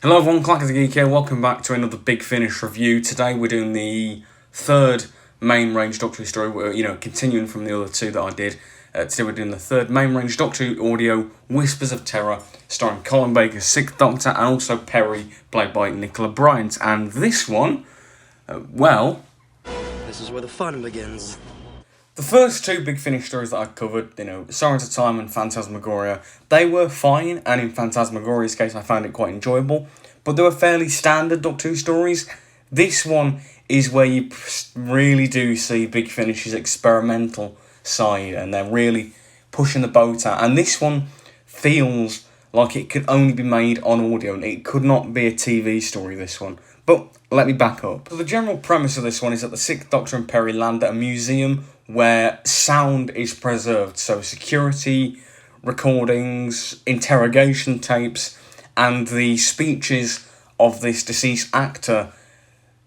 Hello everyone, Clack the Geek here, welcome back to another Big Finish review. Today we're doing the third main range Doctor Who story, we're, continuing from the other two that I did. Today we're doing the third main range Doctor Who audio, Whispers of Terror, starring Colin Baker, 6th Doctor, and also Perry, played by Nicola Bryant. And this one, this is where the fun begins. The first two Big Finish stories that I covered, Signs of Time and Phantasmagoria, they were fine, and in Phantasmagoria's case I found it quite enjoyable, but they were fairly standard Doctor Who stories. This one is where you really do see Big Finish's experimental side, and they're really pushing the boat out, and this one feels like it could only be made on audio, and it could not be a TV story, this one. But let me back up. So the general premise of this one is that the 6th Doctor and Perry land at a museum where sound is preserved. So security, recordings, interrogation tapes, and the speeches of this deceased actor,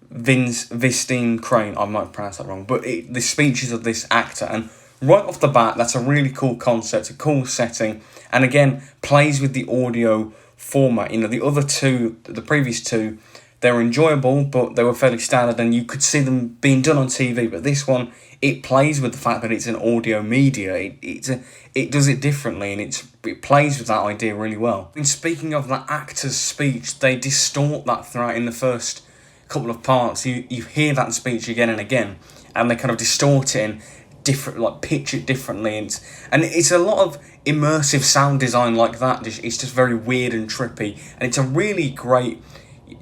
Vistine Crane. I might have pronounced that wrong, but the speeches of this actor. And right off the bat, that's a really cool concept, a cool setting, and again, plays with the audio format. The other two, the previous two, they were enjoyable, but they were fairly standard, and you could see them being done on TV. But this one, it plays with the fact that it's an audio media. It does it differently, and it plays with that idea really well. And speaking of that actor's speech, they distort that throughout in the first couple of parts. You hear that speech again and again, and they kind of distort it and pitch it differently, and it's a lot of immersive sound design like that. It's just very weird and trippy, and it's a really great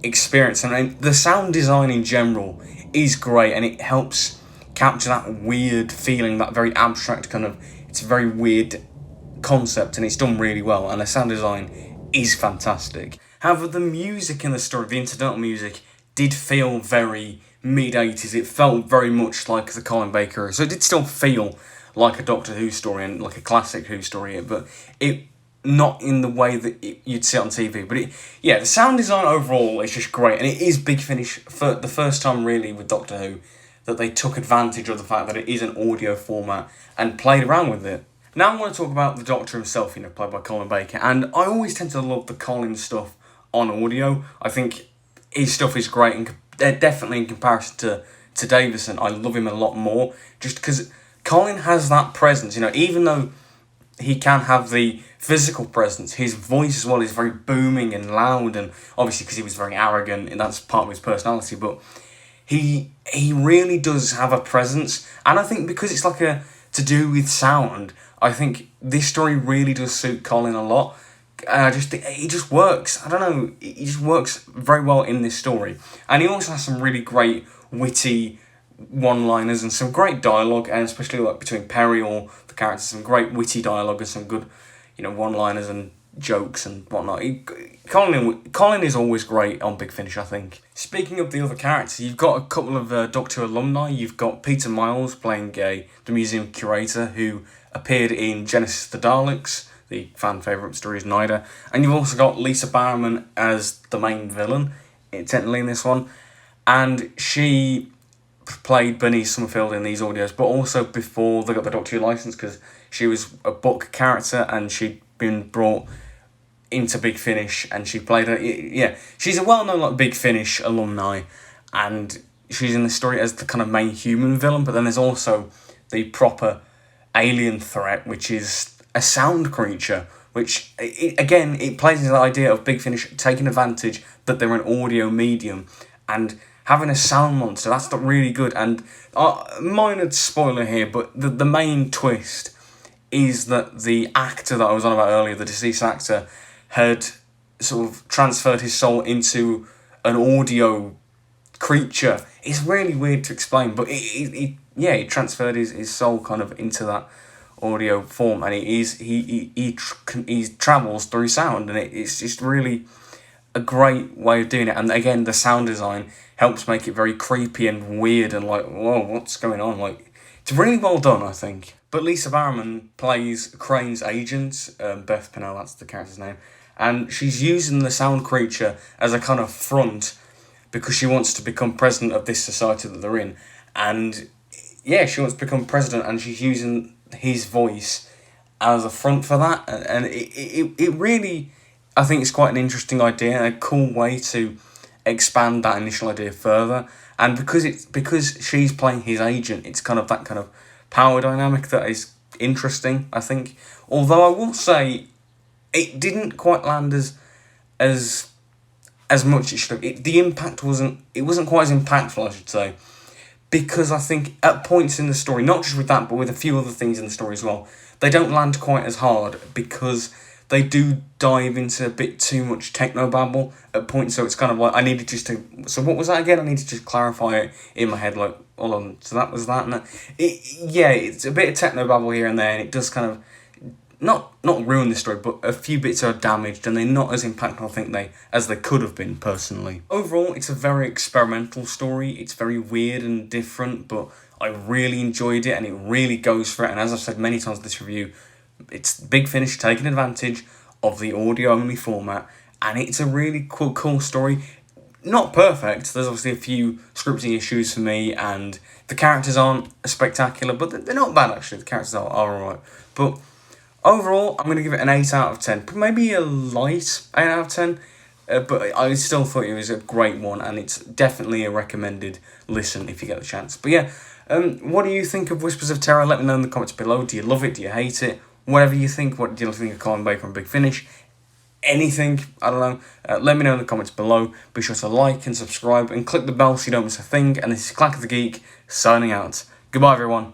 experience. And the sound design in general is great, and it helps capture that weird feeling, that very abstract kind of, it's a very weird concept, and it's done really well, and the sound design is fantastic. However, the music in the story, the incidental music, did feel very mid-80s. It felt very much like the Colin Baker, so it did still feel like a Doctor Who story and like a classic Who story, but it not in the way that you'd see it on TV. But the sound design overall is just great, and it is Big Finish for the first time really with Doctor Who that they took advantage of the fact that it is an audio format and played around with it. Now I'm going to talk about the Doctor himself, played by Colin Baker, and I always tend to love the Colin stuff on audio. I think his stuff is great, and definitely in comparison to Davison, I love him a lot more, just because Colin has that presence, even though he can have the physical presence, his voice as well is very booming and loud, and obviously because he was very arrogant, and that's part of his personality, but he really does have a presence, and I think because it's to do with sound, I think this story really does suit Colin a lot. He just works. I don't know. He just works very well in this story, and he also has some really great witty one-liners and some great dialogue, and especially between Perry or the characters, some great witty dialogue and some good, one-liners and jokes and whatnot. Colin is always great on Big Finish, I think. Speaking of the other characters, you've got a couple of Doctor alumni. You've got Peter Miles playing the museum curator who appeared in Genesis of the Daleks, the fan favourite stories Nida, and you've also got Lisa Bowerman as the main villain, technically in this one, and she played Bernice Summerfield in these audios, but also before they got the Doctor Who licence, because she was a book character and she'd been brought into Big Finish, and she played she's a well-known Big Finish alumni, and she's in the story as the kind of main human villain, but then there's also the proper alien threat, which is a sound creature, which it plays into the idea of Big Finish taking advantage that they're an audio medium and having a sound monster. That's not really good. And minor spoiler here, but the main twist is that the actor that I was on about earlier, the deceased actor, had sort of transferred his soul into an audio creature. It's really weird to explain, but he transferred his soul kind of into that audio form, and he travels through sound, and it's just really a great way of doing it. And again, the sound design helps make it very creepy and weird and whoa, what's going on? It's really well done, I think. But Lisa Bowerman plays Crane's agent, Beth Pennell, that's the character's name, and she's using the sound creature as a kind of front because she wants to become president of this society that they're in, and she wants to become president, and she's using his voice as a front for that, and it really I think it's quite an interesting idea and a cool way to expand that initial idea further. And because she's playing his agent, it's kind of that kind of power dynamic that is interesting, I think. Although I will say it didn't quite land as as much as it should have. The impact wasn't quite as impactful, I should say, because I think at points in the story, not just with that, but with a few other things in the story as well, they don't land quite as hard because they do dive into a bit too much technobabble at points. So it's kind of like I needed just to. So what was that again? I need to just clarify it in my head. Like, hold on. So that was that, and that. It's a bit of technobabble here and there, and it does kind of not ruin the story, but a few bits are damaged, and they're not as impactful, I think, as they could have been, personally. Overall, it's a very experimental story. It's very weird and different, but I really enjoyed it, and it really goes for it. And as I've said many times in this review, it's Big Finish taking advantage of the audio-only format, and it's a really cool story. Not perfect. There's obviously a few scripting issues for me, and the characters aren't spectacular, but they're not bad, actually. The characters are alright. But overall, I'm going to give it an 8 out of 10. Maybe a light 8 out of 10. But I still thought it was a great one, and it's definitely a recommended listen if you get the chance. But yeah, what do you think of Whispers of Terror? Let me know in the comments below. Do you love it? Do you hate it? Whatever you think. What do you think of Colin Baker and Big Finish? Anything, I don't know. Let me know in the comments below. Be sure to like and subscribe and click the bell so you don't miss a thing. And this is Clack of the Geek signing out. Goodbye, everyone.